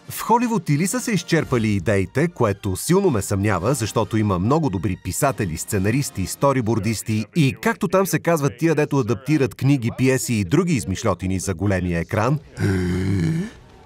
В Холивуд или са се изчерпали идеите, което силно ме съмнява, защото има много добри писатели, сценаристи, сторибордисти и, както там се казват тия, дето адаптират книги, пиеси и други измишльотини за големия екран,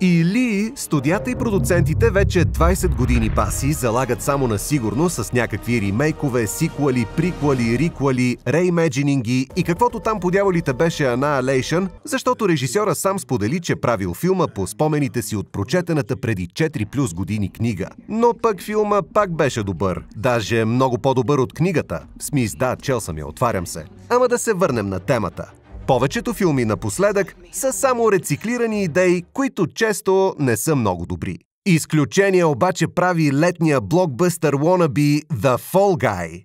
или студията и продуцентите вече 20 години баси залагат само на сигурно с някакви ремейкове, сиквели, приквели, риквели, реимеджининги и каквото там по дяволите беше Annihilation, защото режисьора сам сподели, че правил филма по спомените си от прочетената преди 4+ години книга. Но пък филма пак беше добър. Даже много по-добър от книгата. В смис, да, чел съм я, отварям се. Ама да се върнем на темата. Повечето филми напоследък са само рециклирани идеи, които често не са много добри. Изключение обаче прави летния блокбъстър wannabe The Fall Guy.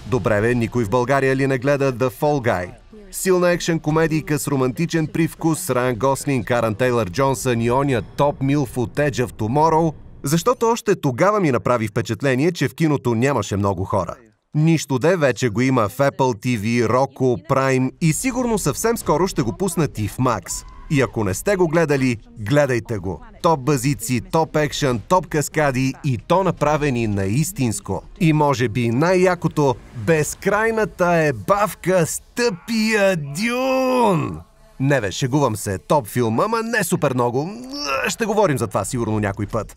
Добре бе, никой в България ли не гледа The Fall Guy? Силна екшен комедийка с романтичен привкус с Райан Гослинг, Аарон Тейлър Джонсън и оня топ милф от Edge of Tomorrow, защото още тогава ми направи впечатление, че в киното нямаше много хора. Нищо де вече го има в Apple TV, Roku, Prime и сигурно съвсем скоро ще го пуснат и в Max. И ако не сте го гледали, гледайте го. Топ базици, топ екшън, топ каскади и то направени на истинско. И може би най-якото, безкрайната ебавка с тъпия Дюн! Не бе, шегувам се, топ филм, ама не супер много. Ще говорим за това сигурно някой път.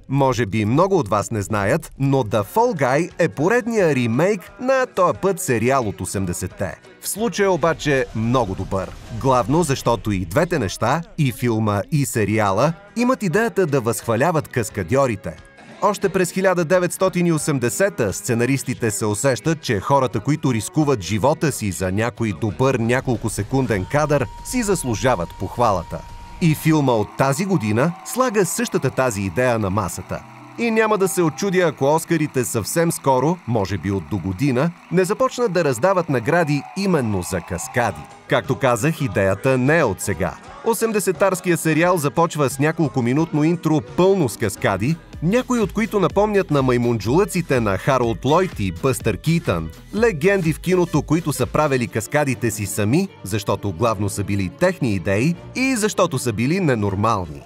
Може би много от вас не знаят, но The Fall Guy е поредния ремейк на този път сериал от 80-те. В случая обаче много добър. Главно защото и двете неща, и филма, и сериала, имат идеята да възхваляват каскадьорите. Още през 1980-та сценаристите се усещат, че хората, които рискуват живота си за някой добър няколкосекунден кадър, си заслужават похвалата. И филма от тази година слага същата тази идея на масата. И няма да се очудя, ако Оскарите съвсем скоро, може би от до година, не започнат да раздават награди именно за каскади. Както казах, идеята не е от сега. 80-тарския сериал започва с няколко минутно интро пълно с каскади, някои от които напомнят на маймунджулъците на Харолд Лойд и Бъстър Китън. Легенди в киното, които са правили каскадите си сами, защото главно са били техни идеи и защото са били ненормални.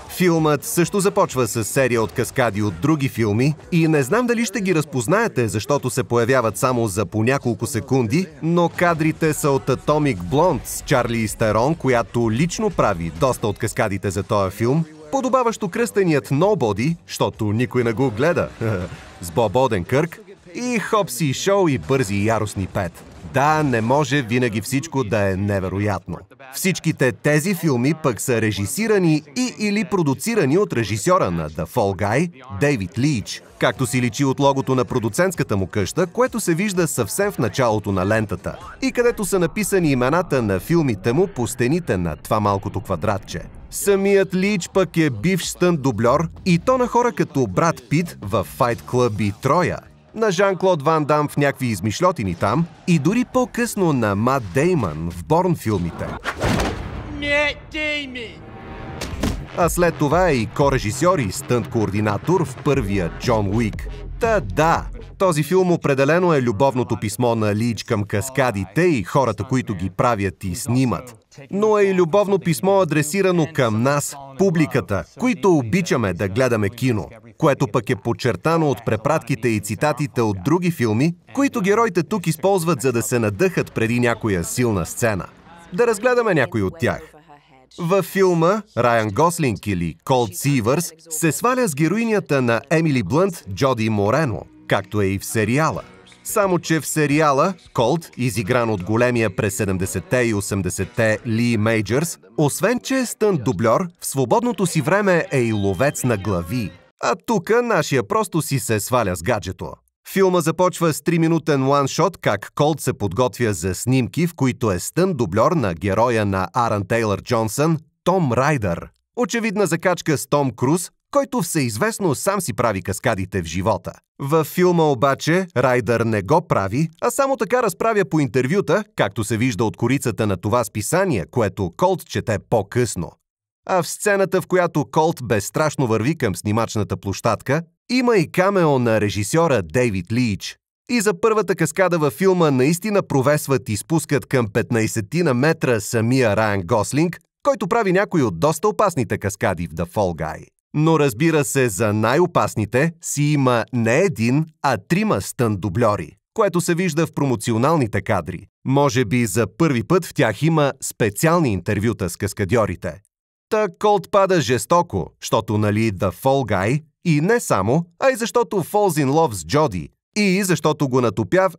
Филмът също започва с серия от каскади от други филми и не знам дали ще ги разпознаете, защото се появяват само за по няколко секунди, но кадрите са от Atomic Blonde с Чарли Стерон, която лично прави доста от каскадите за този филм, подобаващо кръстеният Nobody, защото никой не го гледа, с Боб Оденкърк, и Хопси Шоу и Бързи и яростни 5. Да, не може винаги всичко да е невероятно. Всичките тези филми пък са режисирани и или продуцирани от режисьора на The Fall Guy, Дейвид Лич, както си личи от логото на продуцентската му къща, което се вижда съвсем в началото на лентата, и където са написани имената на филмите му по стените на това малкото квадратче. Самият Лич пък е бивш стънт дубльор и то на хора като Брад Пит в Fight Club и Троя, на Жан-Клод Ван Дам в някакви измишльотини там и дори по-късно на Мат Деймън в Борн филмите. А след това е и ко-режисьор и стънт-координатор в първия Джон Уик. Да, този филм определено е любовното писмо на Лич към каскадите и хората, които ги правят и снимат. Но е и любовно писмо адресирано към нас, публиката, които обичаме да гледаме кино, което пък е подчертано от препратките и цитатите от други филми, които героите тук използват, за да се надъхат преди някоя силна сцена. Да разгледаме някой от тях. Във филма Райан Гослинг или Колт Сивърс се сваля с героинята на Емили Блънт Джоди Морено, както е и в сериала. Само че в сериала Колт, изигран от големия през 70-те и 80-те Ли Мейджърс, освен че е стънт дубльор, в свободното си време е и ловец на глави. А тука нашия просто си се сваля с гаджето. Филма започва с 3-минутен уаншот, как Колт се подготвя за снимки, в които е стънт дубльор на героя на Аарон Тейлър Джонсън, Том Райдър. Очевидна закачка с Том Круз, който всеизвестно сам си прави каскадите в живота. Във филма обаче Райдър не го прави, а само така разправя по интервюта, както се вижда от корицата на това списание, което Колт чете по-късно. А в сцената, в която Колт безстрашно върви към снимачната площадка, има и камео на режисьора Дейвид Лич. И за първата каскада във филма наистина провесват и спускат към 15 на метра самия Райан Гослинг, който прави някои от доста опасните каскади в The Fall Guy. Но разбира се, за най-опасните си има не един, а 3 стънт дубльори, което се вижда в промоционалните кадри. Може би за първи път в тях има специални интервюта с каскадьорите. Та Колт пада жестоко, щото нали The Fall Guy, и не само, а и защото Falls in Love с Джоди, и защото го натопяв...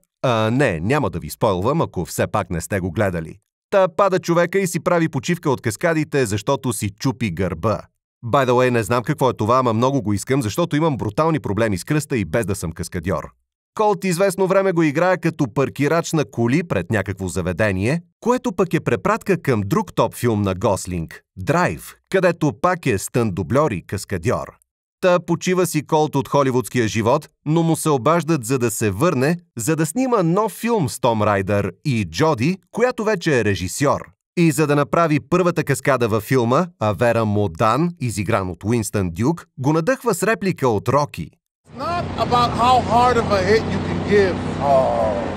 Не, няма да ви спойлвам, ако все пак не сте го гледали. Та пада човека и си прави почивка от каскадите, защото си чупи гърба. By the way, не знам какво е това, ама много го искам, защото имам брутални проблеми с кръста и без да съм каскадьор. Колт известно време го играе като паркирач на коли пред някакво заведение, което пък е препратка към друг топ филм на Гослинг – Драйв, където пак е стънт дубльор и каскадьор. Та почива си Колт от холивудския живот, но му се обаждат за да се върне, за да снима нов филм с Том Райдър и Джоди, която вече е режисьор. И за да направи първата каскада във филма, Авера Модан, изигран от Уинстън Дюк, го надъхва с реплика от Роки. Not about how hard of a hit you can give.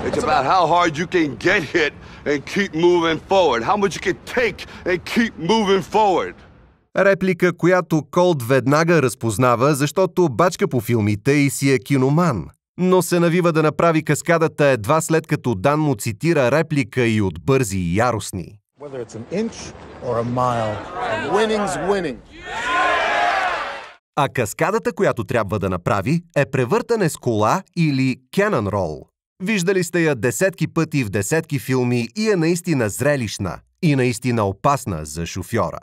It's about how hard you can get hit and keep moving forward. How much you can take and keep moving forward. Реплика, която Колт веднага разпознава, защото бачка по филмите и си е киноман. Но се навива да направи каскадата едва след като Дан му цитира реплика и от Бързи и яростни. Whether it's an inch or a mile, winning's winning. А каскадата, която трябва да направи, е превъртане с кола или cannon roll. Виждали сте я десетки пъти в десетки филми и е наистина зрелищна и наистина опасна за шофьора.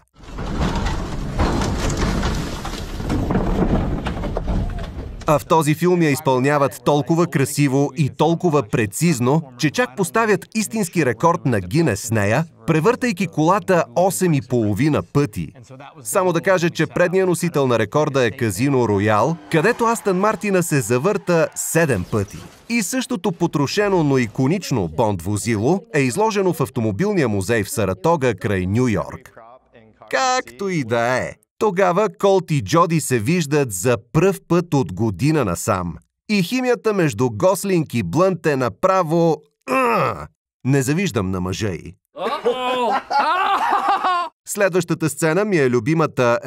А в този филм я изпълняват толкова красиво и толкова прецизно, че чак поставят истински рекорд на Гинес с нея, превъртайки колата 8,5 пъти. Само да кажа, че предният носител на рекорда е Казино Роял, където Астън Мартина се завърта 7 пъти. И същото потрошено, но иконично Бонд возило е изложено в автомобилния музей в Саратога край Ню Йорк. Както и да е. Тогава Колт и Джоди се виждат за пръв път от година насам. И химията между Гослинг и Блънт е направо... Не завиждам на мъжа й. Следващата сцена ми е любимата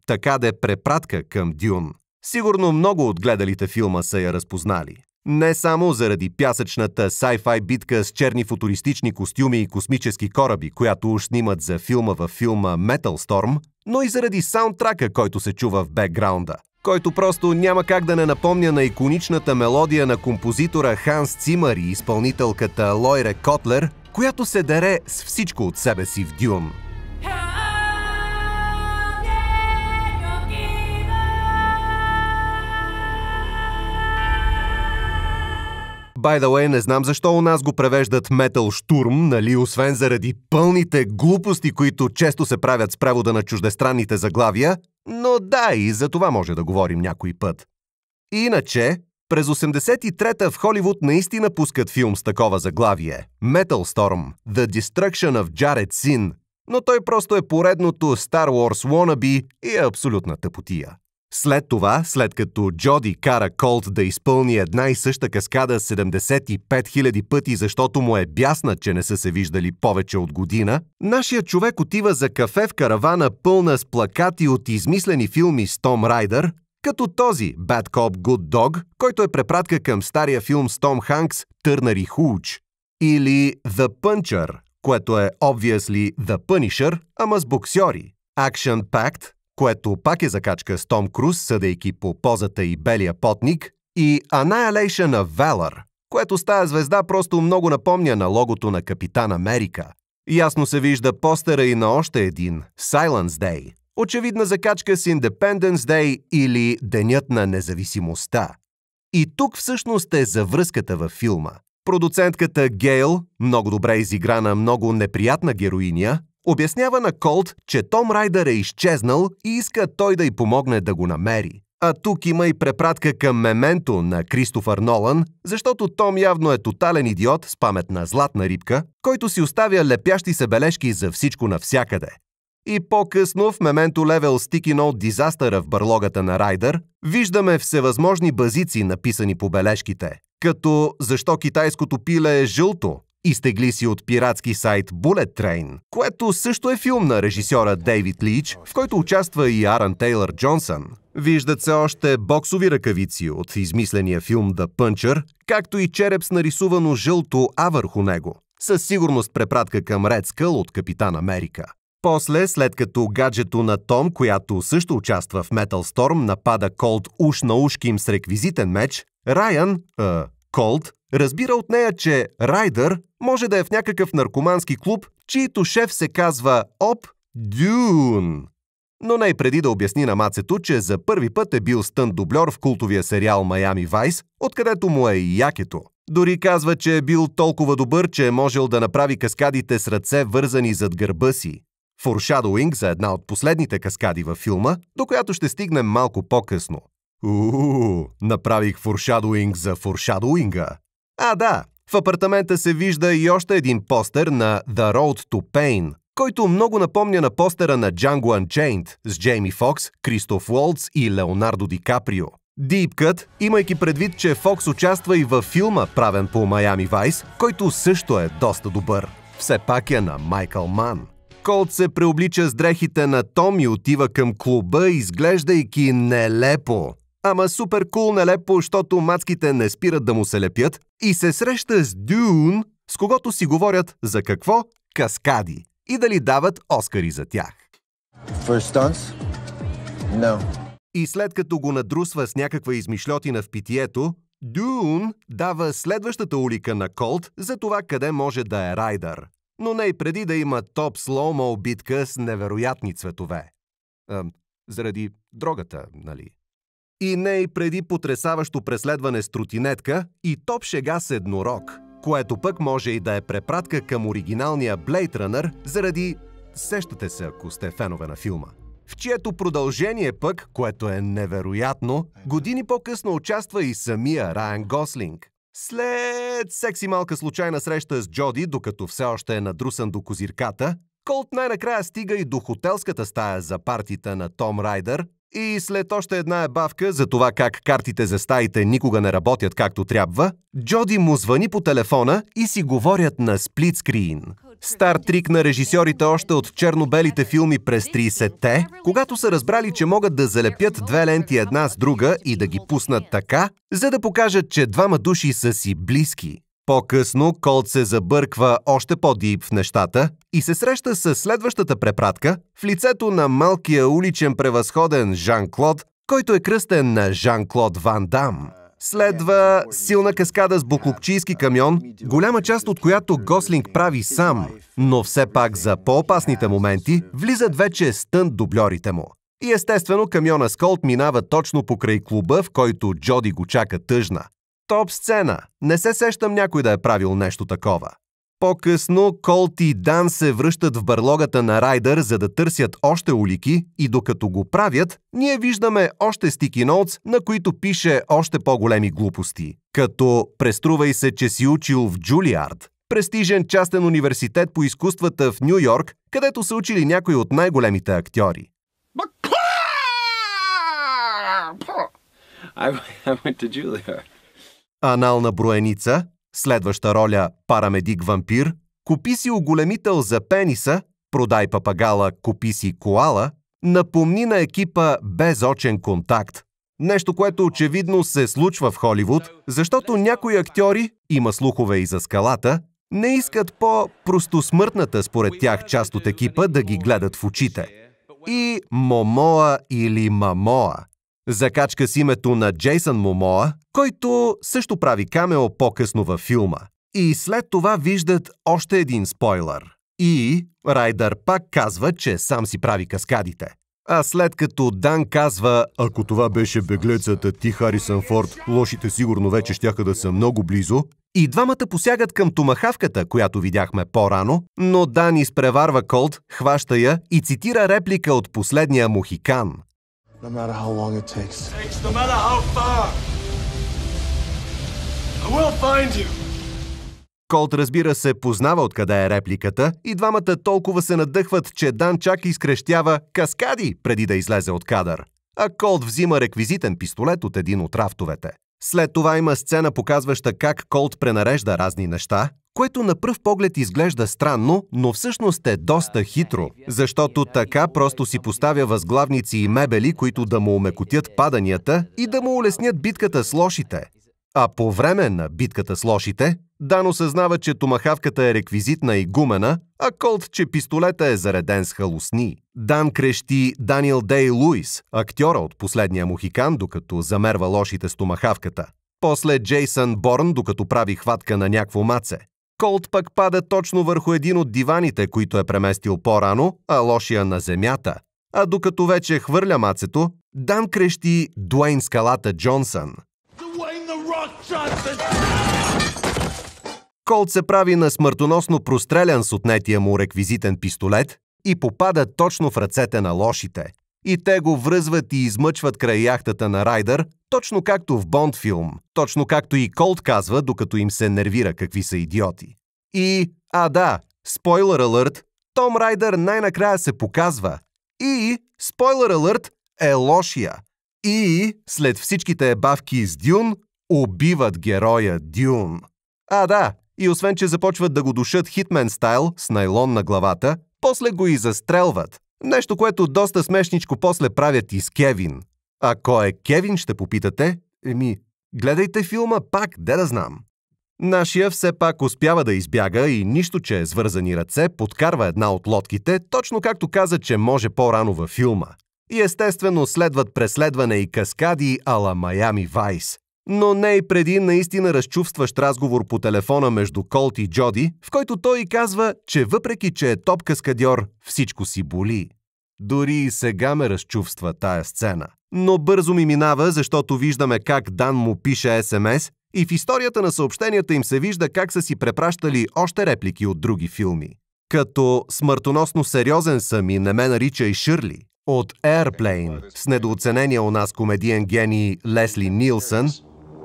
така да е препратка към Дюн. Сигурно много от гледалите филма са я разпознали. Не само заради пясъчната sci-fi битка с черни футуристични костюми и космически кораби, която уж снимат за филма във филма Metal Storm, но и заради саундтрака, който се чува в бекграунда, който просто няма как да не напомня на иконичната мелодия на композитора Ханс Цимър и изпълнителката Лойре Котлер, която се дере с всичко от себе си в Дюн. By the way, не знам защо у нас го превеждат Metal Штурм, нали, освен заради пълните глупости, които често се правят с превода на чуждестранните заглавия, но да, и за това може да говорим някой път. Иначе, през 83-та в Холивуд наистина пускат филм с такова заглавие – Metal Storm – The Destruction of Jared Sin, но той просто е поредното Star Wars wannabe и е абсолютна тъпотия. След това, след като Джоди кара Колт да изпълни една и съща каскада 75 000 пъти, защото му е бясна, че не са се виждали повече от година, нашият човек отива за кафе в каравана пълна с плакати от измислени филми с Том Райдър, като този Bad Cop Good Dog, който е препратка към стария филм с Том Ханкс Търнър и Хуч, или The Puncher, което е obviously The Punisher, ама с боксьори, Action Pact, което пак е закачка с Том Круз, съдейки по позата и белия потник, и Annihilation of Valor, което с тая звезда просто много напомня на логото на Капитан Америка. Ясно се вижда постера и на още един – Silence Day, очевидна закачка с Independence Day или Денят на независимостта. И тук всъщност е завръзката във филма. Продуцентката Гейл, много добре изиграна, много неприятна героиня, обяснява на Колт, че Том Райдър е изчезнал и иска той да й помогне да го намери. А тук има и препратка към Мементо на Кристофър Нолан, защото Том явно е тотален идиот с памет на златна рибка, който си оставя лепящи се бележки за всичко навсякъде. И по-късно в Мементо Level Sticky Note Disaster в барлогата на Райдър виждаме всевъзможни базици, написани по бележките, като защо китайското пиле е жълто Изтегли си от пиратски сайт Bullet Train, което също е филм на режисьора Дейвид Лич, в който участва и Арън Тейлър Джонсън. Виждат се още боксови ръкавици от измисления филм The Puncher, както и череп с нарисувано жълто А върху него. Със сигурност препратка към Red Skull от Капитан Америка. После, след като гаджето на Том, която също участва в Metal Storm, напада Колт уж на ушки им с реквизитен меч, Райан, Колт, разбира от нея, че Райдър може да е в някакъв наркомански клуб, чийто шеф се казва Оп Дюн. Но не и преди да обясни на мацето, че за първи път е бил стънт-дубльор в култовия сериал Майами Вайс, откъдето му е и якето. Дори казва, че е бил толкова добър, че е можел да направи каскадите с ръце вързани зад гърба си. Форшадоуинг за една от последните каскади във филма, до която ще стигнем малко по-късно. Направих форшадоуинг за форшадоуинга. Да, в апартамента се вижда и още един постер на The Road to Pain, който много напомня на постера на Django Unchained с Джейми Фокс, Кристоф Уолтс и Леонардо Ди Каприо. Deep Cut, имайки предвид, че Фокс участва и във филма, правен по Майами Вайс, който също е доста добър. Все пак е на Майкъл Ман. Колт се преоблича с дрехите на Том и отива към клуба, изглеждайки нелепо. Ама супер кул нелепо, защото мацките не спират да му се лепят и се среща с Дюн, с когото си говорят за какво? Каскади. И дали дават Оскари за тях. First stunts? No. И след като го надрусва с някаква измишльотина в питието, Дюн дава следващата улика на Колт за това къде може да е Райдър. Но не и преди да има топ слоумо битка с невероятни цветове. Заради дрогата, нали? И не и преди потресаващо преследване с тротинетка и топ шега с еднорог, което пък може и да е препратка към оригиналния Blade Runner заради... Сещате се, ако сте фенове на филма. В чието продължение пък, което е невероятно, години по-късно участва и самия Райан Гослинг. След секси малка случайна среща с Джоди, докато все още е надрусан до козирката, Колт най-накрая стига и до хотелската стая за партита на Том Райдър и след още една ебавка за това как картите за стаите никога не работят както трябва, Джоди му звъни по телефона и си говорят на сплитскрин. Стар трик на режисьорите още от черно-белите филми през 30-те, когато са разбрали, че могат да залепят две ленти една с друга и да ги пуснат така, за да покажат, че двама души са си близки. По-късно Колт се забърква още по-дип в нещата и се среща с следващата препратка в лицето на малкия уличен превъзходен Жан-Клод, който е кръстен на Жан-Клод Ван Дам. Следва силна каскада с буклукчийски камион, голяма част от която Гослинг прави сам, но все пак за по-опасните моменти влизат вече стънт дубльорите му. И естествено камиона с Колт минава точно покрай клуба, в който Джоди го чака тъжна. Топ сцена! Не се сещам някой да е правил нещо такова. По-късно Колт и Дан се връщат в бърлогата на Райдър, за да търсят още улики и докато го правят, ние виждаме още стики ноутс, на които пише още по-големи глупости. Като преструвай се, че си учил в Джулиард, престижен частен университет по изкуствата в Ню Йорк, където са учили някои от най-големите актьори. I went to Juilliard. Анална броеница, следваща роля парамедик-вампир, купи си оголемител за пениса, продай папагала, купи си коала, напомни на екипа безочен контакт. Нещо, което очевидно се случва в Холивуд, защото някои актьори, има слухове и за Скалата, не искат по-простосмъртната според тях част от екипа да ги гледат в очите. И Момоа или Мамоа. Закачка с името на Джейсън Момоа, който също прави камео по-късно във филма. И след това виждат още един спойлер. И Райдър пак казва, че сам си прави каскадите. А след като Дан казва, ако това беше беглецът ти Харисън Форд, лошите сигурно вече щяха да са много близо, и двамата посягат към томахавката, която видяхме по-рано, но Дан изпреварва Колт, хваща я и цитира реплика от последния Мохикан. No matter how long it takes. No matter how far, I will find you. Колт, разбира се, познава откъде е репликата и двамата толкова се надъхват, че Дан чак изкрещява «Каскади!» преди да излезе от кадър. А Колт взима реквизитен пистолет от един от рафтовете. След това има сцена, показваща как Колт пренарежда разни неща, което на пръв поглед изглежда странно, но всъщност е доста хитро, защото така просто си поставя възглавници и мебели, които да му омекотят паданията и да му улеснят битката с лошите. А по време на битката с лошите, Дан осъзнава, че томахавката е реквизитна и гумена, а Колт, че пистолета е зареден с халусни. Дан крещи Даниел Дей Луис, актьора от Последния Мохикан, докато замерва лошите с томахавката. После Джейсън Борн, докато прави хватка на някакво маце. Колт пък пада точно върху един от диваните, които е преместил по-рано, а лошия на земята. А докато вече хвърля мацето, Дан крещи Дуейн Скалата Джонсън. Колт се прави на смъртоносно прострелян с отнетия му реквизитен пистолет и попада точно в ръцете на лошите. И те го връзват и измъчват край яхтата на Райдър, точно както в Бонд филм, точно както и Колт казва, докато им се нервира какви са идиоти. И, спойлер алърт, Том Райдър най-накрая се показва. И, спойлер алърт, е лошия. И, след всичките ебавки с Дюн, убиват героя Дюн. И освен, че започват да го душат хитмен стайл с найлон на главата, после го и застрелват. Нещо, което доста смешничко после правят и с Кевин. А кой е Кевин, ще попитате? Гледайте филма пак, де да знам. Нашия все пак успява да избяга и нищо, че е с вързани ръце, подкарва една от лодките, точно както каза, че може по-рано във филма. И естествено следват преследване и каскади ала Майами Вайс. Но не и преди наистина разчувстващ разговор по телефона между Колт и Джоди, в който той й казва, че въпреки, че е топ каскадьор, всичко си боли. Дори и сега ме разчувства тая сцена. Но бързо ми минава, защото виждаме как Дан му пише СМС и в историята на съобщенията им се вижда как са си препращали още реплики от други филми. Като смъртоносно сериозен съм и не ме наричай Шърли, от Airplane с недооценения у нас комедиен гений Лесли Нилсън,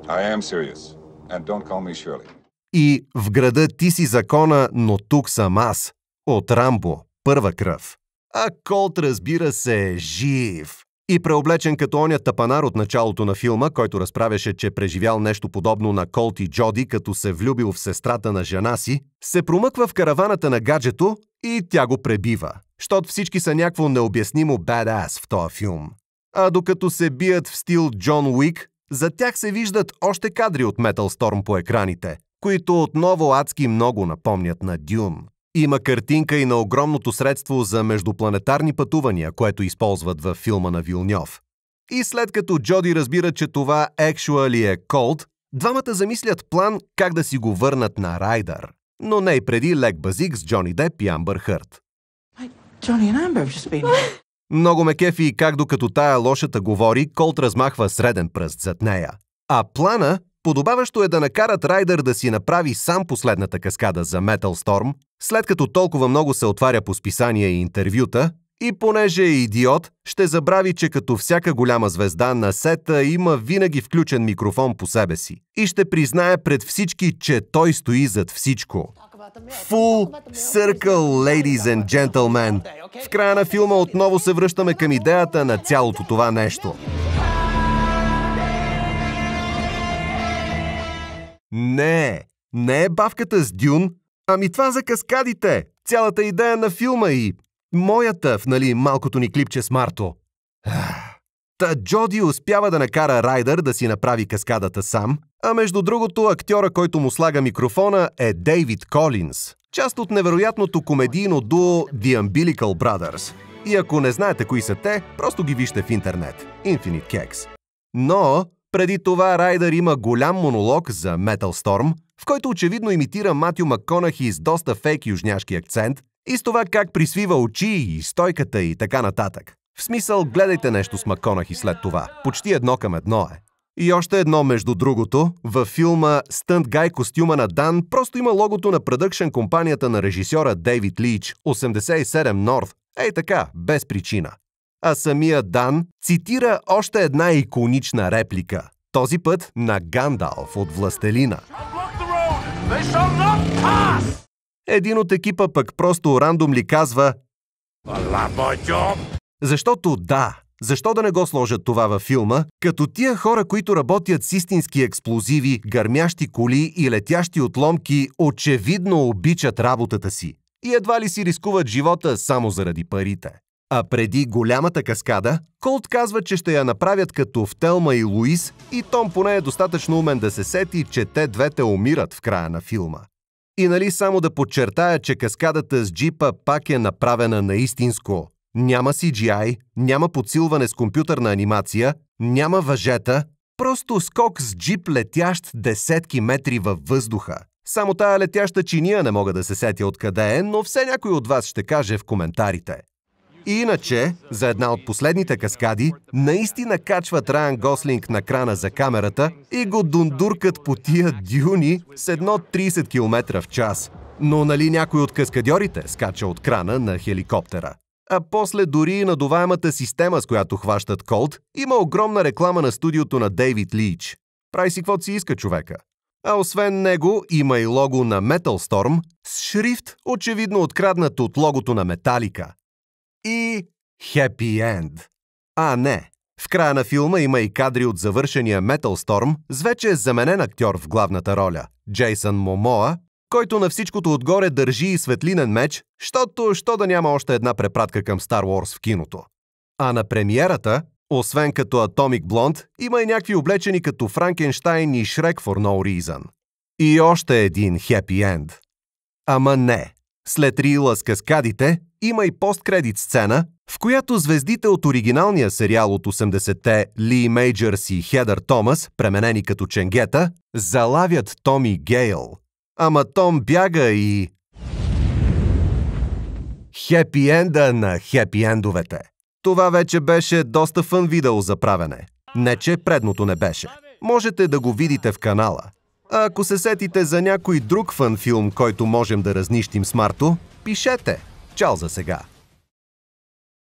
I am serious. And don't call me Shirley. И в града ти си закона, но тук съм аз. От Рамбо, Първа кръв. А Колт, разбира се, е жив. И преоблечен като оня тапанар от началото на филма, който разправяше, че преживял нещо подобно на Колт и Джоди, като се влюбил в сестрата на жена си, се промъква в караваната на гаджето и тя го пребива. Щото всички са някакво необяснимо бадас в този филм. А докато се бият в стил Джон Уик, за тях се виждат още кадри от Metal Storm по екраните, които отново адски много напомнят на Дюн. Има картинка и на огромното средство за междупланетарни пътувания, което използват във филма на Вилньов. И след като Джоди разбира, че това actually е Колт, двамата замислят план как да си го върнат на Райдър. Но не и преди лек базик с Джони Деп и Амбър Хърт. Много ме кефи и как докато тая лошата говори, Колт размахва среден пръст зад нея. А плана, подобаващо е да накарат Райдър да си направи сам последната каскада за Metal Storm, след като толкова много се отваря по списания и интервюта, и понеже е идиот, ще забрави, че като всяка голяма звезда на сета има винаги включен микрофон по себе си. И ще признае пред всички, че той стои зад всичко. Full circle, ladies and gentlemen. В края на филма отново се връщаме към идеята на цялото това нещо. Не е бавката с Дюн, ами това за каскадите. Цялата идея на филма и моята в, малкото ни клипче с Марто. Та Джоди успява да накара Райдър да си направи каскадата сам, а между другото актьора, който му слага микрофона, е Дейвид Колинс, част от невероятното комедийно дуо The Umbilical Brothers. И ако не знаете кои са те, просто ги вижте в интернет. Infinite Cakes. Но преди това Райдър има голям монолог за Metal Storm, в който очевидно имитира Матю Макконахи с доста фейк южняшки акцент и с това как присвива очи и стойката и така нататък. В смисъл, гледайте нещо с Макконахи след това. Почти 1:1 е. И още едно между другото, във филма Стънт Гай костюма на Дан просто има логото на продъкшън компанията на режисьора Дейвид Лич, 87 North. Ей така, без причина. А самия Дан цитира още една иконична реплика. Този път на Гандалф от Властелина. Един от екипа пък просто рандом ли казва: защото да, Защо да не го сложат това във филма, като тия хора, които работят с истински експлозиви, гърмящи коли и летящи отломки, очевидно обичат работата си и едва ли си рискуват живота само заради парите. А преди голямата каскада, Колт казва, че ще я направят като в Телма и Луис и Том поне е достатъчно умен да се сети, че те двете умират в края на филма. И нали само да подчертая, че каскадата с джипа пак е направена наистинско. Няма CGI, няма подсилване с компютърна анимация, няма въжета, просто скок с джип летящ десетки метри във въздуха. Само тая летяща чиния не мога да се сетя откъде е, но все някой от вас ще каже в коментарите. И иначе, за една от последните каскади, наистина качват Райан Гослинг на крана за камерата и го дундуркат по тия дюни с едно 30 км в час. Но нали някой от каскадьорите скача от крана на хеликоптера. А после дори и надуваемата система, с която хващат Колт, има огромна реклама на студиото на Дейвид Лич. Прави си каквото си иска човека. А освен него има и лого на Metal Storm с шрифт, очевидно откраднат от логото на Металика. И Happy End. А не, в края на филма има и кадри от завършения Metal Storm с вече заменен актьор в главната роля – Джейсън Момоа, който на всичкото отгоре държи и светлинен меч, що да няма още една препратка към Star Wars в киното. А на премиерата, освен като Atomic Blonde, има и някакви облечени като Франкенщайн и Шрек for no reason. И още един Happy End. Ама не. След рила с каскадите, има и посткредит сцена, в която звездите от оригиналния сериал от 80-те Ли Мейджърс и Хедър Томас, пременени като ченгета, залавят Томи Гейл. Ама Том бяга и... Хепи енда на хепи ендовете. Това вече беше доста фън видео за правене. Не, че предното не беше. Можете да го видите в канала. А ако се сетите за някой друг фън филм, който можем да разнищим с Марто, пишете. Чао за сега!